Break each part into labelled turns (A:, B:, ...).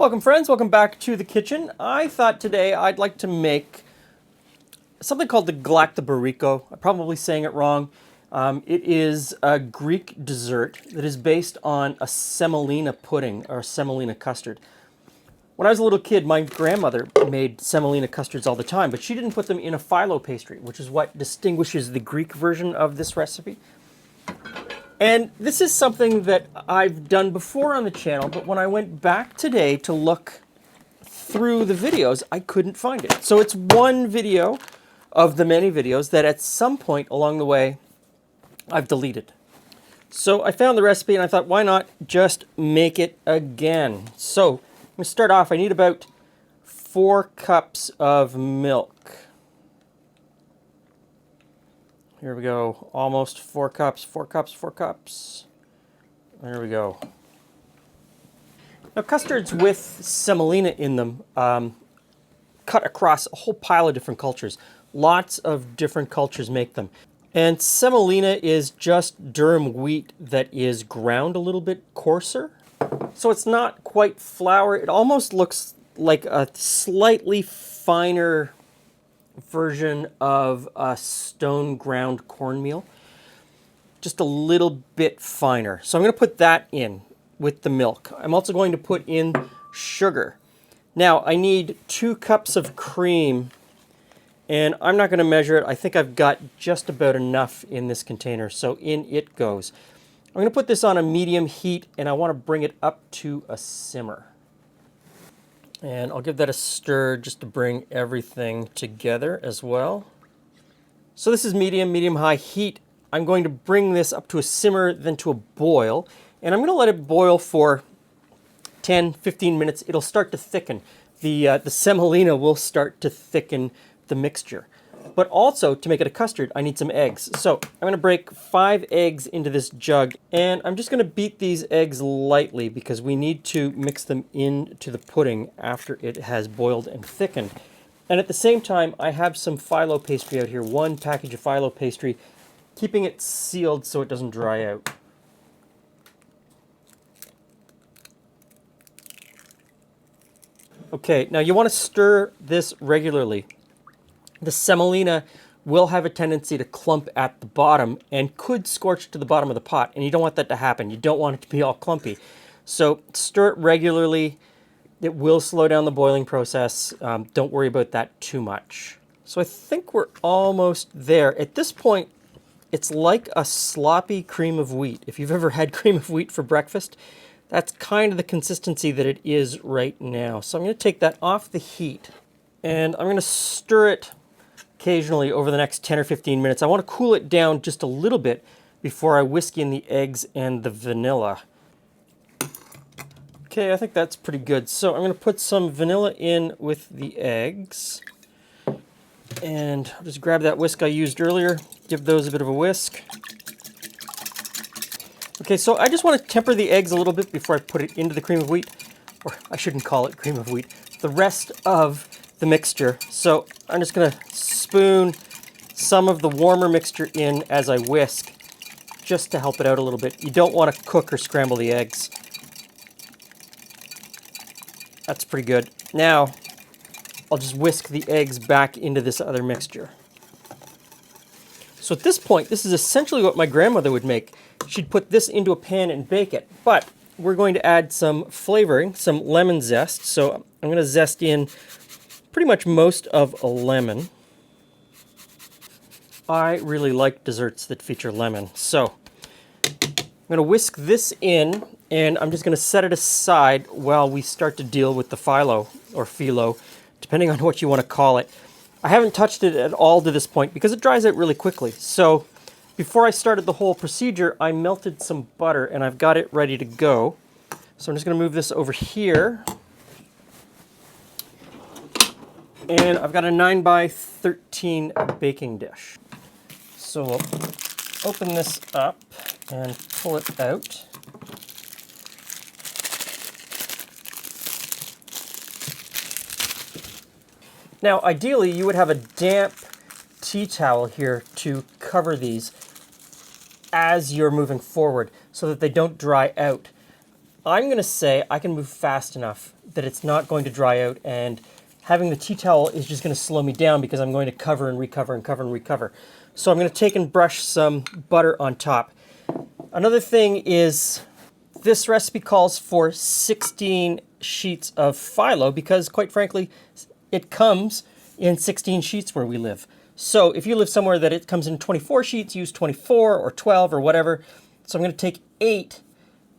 A: Welcome friends, welcome back to the kitchen. I thought today I'd like to make something called the galaktoboureko. I'm probably saying it wrong. It is a Greek dessert that is based on a semolina pudding or semolina custard. When I was a little kid, my grandmother made semolina custards all the time, but she didn't put them in a phyllo pastry, which is what distinguishes the Greek version of this recipe. And this is something that I've done before on the channel, but when I went back today to look through the videos, I couldn't find it. So it's one video of the many videos that at some point along the way I've deleted. So I found the recipe and I thought, why not just make it again? So I'm going to start off. I need about 4 cups of milk. Here we go, almost 4 cups, 4 cups, 4 cups. There we go. Now custards with semolina in them cut across a whole pile of different cultures. Lots of different cultures make them. And semolina is just durum wheat that is ground a little bit coarser. So it's not quite flour. It almost looks like a slightly finer version of a stone ground cornmeal, just a little bit finer. So I'm going to put that in with the milk. I'm also going to put in sugar. Now I need 2 cups of cream, and I'm not going to measure it. I think I've got just about enough in this container, so in it goes. I'm going to put this on a medium heat, and I want to bring it up to a simmer. And I'll give that a stir just to bring everything together as well. So this is medium-high heat. I'm going to bring this up to a simmer, then to a boil. And I'm going to let it boil for 10-15 minutes. It'll start to thicken. The semolina will start to thicken the mixture. But also, to make it a custard, I need some eggs. So I'm going to break 5 eggs into this jug, and I'm just going to beat these eggs lightly because we need to mix them into the pudding after it has boiled and thickened. And at the same time, I have some phyllo pastry out here, 1 package of phyllo pastry, keeping it sealed so it doesn't dry out. Okay, now you want to stir this regularly. The semolina will have a tendency to clump at the bottom and could scorch to the bottom of the pot, and you don't want that to happen. You don't want it to be all clumpy. So stir it regularly. It will slow down the boiling process. Don't worry about that too much. So I think we're almost there. At this point, it's like a sloppy cream of wheat. If you've ever had cream of wheat for breakfast, that's kind of the consistency that it is right now. So I'm going to take that off the heat, and I'm going to stir it occasionally over the next 10 or 15 minutes. I want to cool it down just a little bit before I whisk in the eggs and the vanilla. Okay, I think that's pretty good. So I'm going to put some vanilla in with the eggs. And I'll just grab that whisk I used earlier, give those a bit of a whisk. Okay, so I just want to temper the eggs a little bit before I put it into the cream of wheat. Or I shouldn't call it cream of wheat. The rest of the mixture. So I'm just going to spoon some of the warmer mixture in as I whisk, just to help it out a little bit. You don't want to cook or scramble the eggs. That's pretty good. Now, I'll just whisk the eggs back into this other mixture. So at this point, this is essentially what my grandmother would make. She'd put this into a pan and bake it, but we're going to add some flavoring, some lemon zest. So I'm going to zest in pretty much most of a lemon. I really like desserts that feature lemon. So I'm going to whisk this in, and I'm just going to set it aside while we start to deal with the phyllo, or phyllo, depending on what you want to call it. I haven't touched it at all to this point because it dries out really quickly. So before I started the whole procedure, I melted some butter, and I've got it ready to go. So I'm just going to move this over here. And I've got a 9x13 baking dish. So we'll open this up and pull it out. Now, ideally, you would have a damp tea towel here to cover these as you're moving forward so that they don't dry out. I'm going to say I can move fast enough that it's not going to dry out, and having the tea towel is just going to slow me down because I'm going to cover and recover and cover and recover. So I'm going to take and brush some butter on top. Another thing is this recipe calls for 16 sheets of phyllo because, quite frankly, it comes in 16 sheets where we live. So if you live somewhere that it comes in 24 sheets, use 24 or 12 or whatever. So I'm going to take 8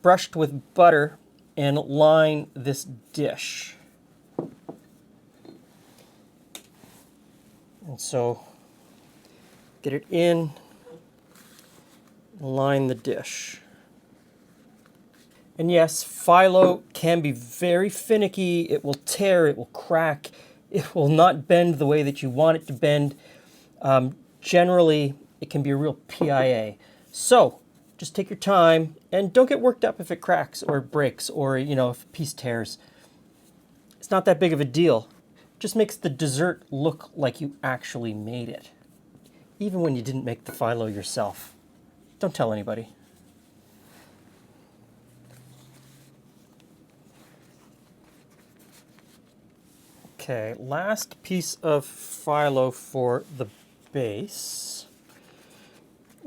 A: brushed with butter and line this dish. And so get it in, line the dish. And yes, phyllo can be very finicky. It will tear, it will crack, it will not bend the way that you want it to bend. Generally, it can be a real PIA. So just take your time and don't get worked up if it cracks or breaks or, if a piece tears. It's not that big of a deal. It just makes the dessert look like you actually made it, even when you didn't make the phyllo yourself. Don't tell anybody. Okay, last piece of phyllo for the base.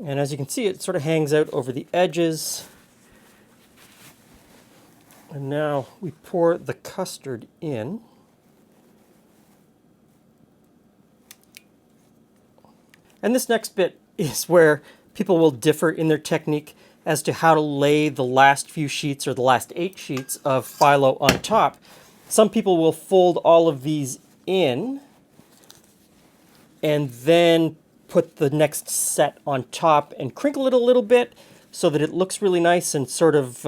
A: And as you can see, it sort of hangs out over the edges. And now we pour the custard in. And this next bit is where people will differ in their technique as to how to lay the last few sheets or the last 8 sheets of phyllo on top. Some people will fold all of these in and then put the next set on top and crinkle it a little bit so that it looks really nice and sort of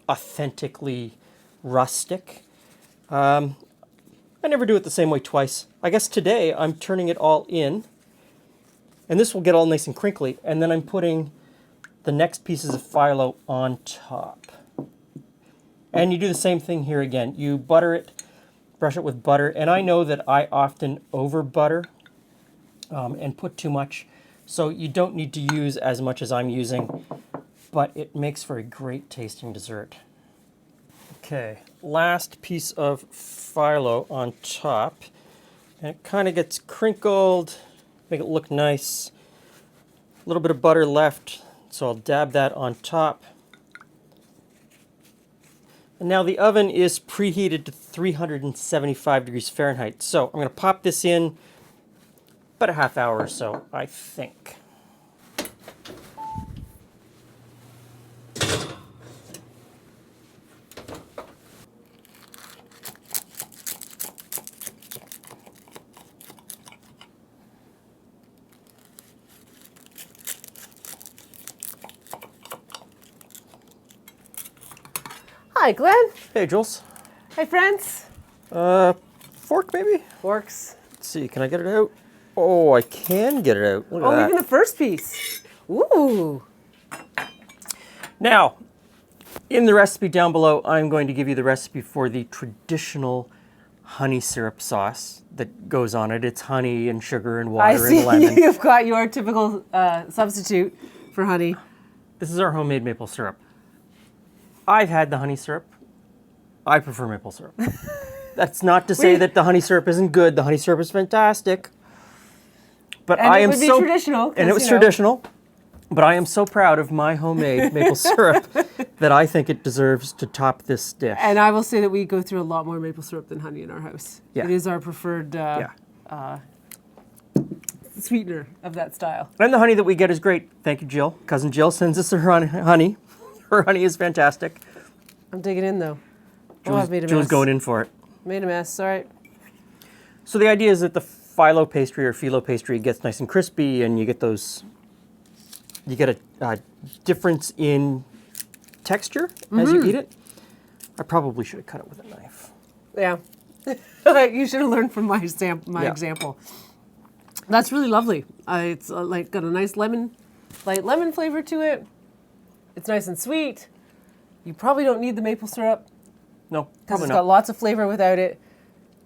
A: authentically rustic. I never do it the same way twice. I guess today I'm turning it all in, and this will get all nice and crinkly, and then I'm putting the next pieces of phyllo on top. And you do the same thing here again. You butter it, brush it with butter, and I know that I often over butter and put too much, so you don't need to use as much as I'm using, but it makes for a great tasting dessert. Okay, last piece of phyllo on top, and it kind of gets crinkled, make it look nice. A little bit of butter left, so I'll dab that on top. And now the oven is preheated to 375 degrees Fahrenheit. So I'm going to pop this in about a half hour or so, I think.
B: Hi, Glenn.
A: Hey, Jules.
B: Hi, friends.
A: Fork maybe?
B: Forks.
A: Let's see, can I get it out? Oh, I can get it out. Look at that.
B: Even the first piece. Ooh.
A: Now, in the recipe down below, I'm going to give you the recipe for the traditional honey syrup sauce that goes on it. It's honey and sugar and
B: I
A: water
B: see
A: and lemon.
B: you've got your typical substitute for honey.
A: This is our homemade maple syrup. I've had the honey syrup. I prefer maple syrup. That's not to say that the honey syrup isn't good. The honey syrup is fantastic. But
B: And
A: I
B: it
A: am
B: would be
A: so
B: traditional.
A: and it was traditional. But I am so proud of my homemade maple syrup that I think it deserves to top this dish.
B: And I will say that we go through a lot more maple syrup than honey in our house.
A: Yeah.
B: It is our preferred sweetener of that style.
A: And the honey that we get is great. Thank you, Jill. Cousin Jill sends us her honey. Her honey is fantastic.
B: I'm digging in though. I've made a
A: Jill's
B: mess.
A: going in for it.
B: Made a mess. All right.
A: So the idea is that the phyllo pastry or phyllo pastry gets nice and crispy, and you get those. You get a difference in texture as you eat it. I probably should have cut it with a knife.
B: Yeah. You should have learned from my example. That's really lovely. It's like got a nice light lemon flavor to it. It's nice and sweet. You probably don't need the maple syrup
A: No,
B: because
A: probably
B: it's
A: not.
B: got lots of flavor without it.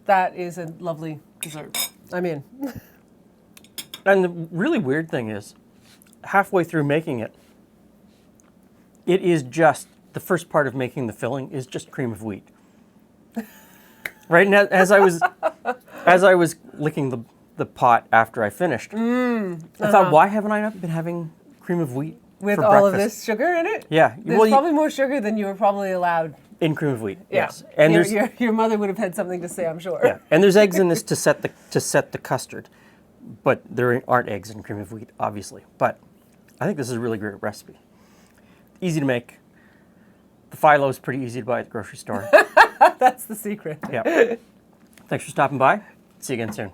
B: That is a lovely dessert. I'm in.
A: And the really weird thing is, halfway through making it, it is just the first part of making the filling is just cream of wheat. Right now, as I was licking the pot after I finished, I thought, why haven't I not been having cream of wheat
B: With
A: for
B: all
A: breakfast?
B: of this sugar in it?
A: Yeah,
B: There's probably more sugar than you were probably allowed.
A: in cream of wheat.
B: Yeah.
A: Yes, and
B: Your mother would have had something to say, I'm sure.
A: yeah, and there's eggs in this to set the custard, but there aren't eggs in cream of wheat, obviously. But I think this is a really great recipe. Easy to make. The phyllo is pretty easy to buy at the grocery store.
B: That's the secret.
A: Yeah. Thanks for stopping by. See you again soon.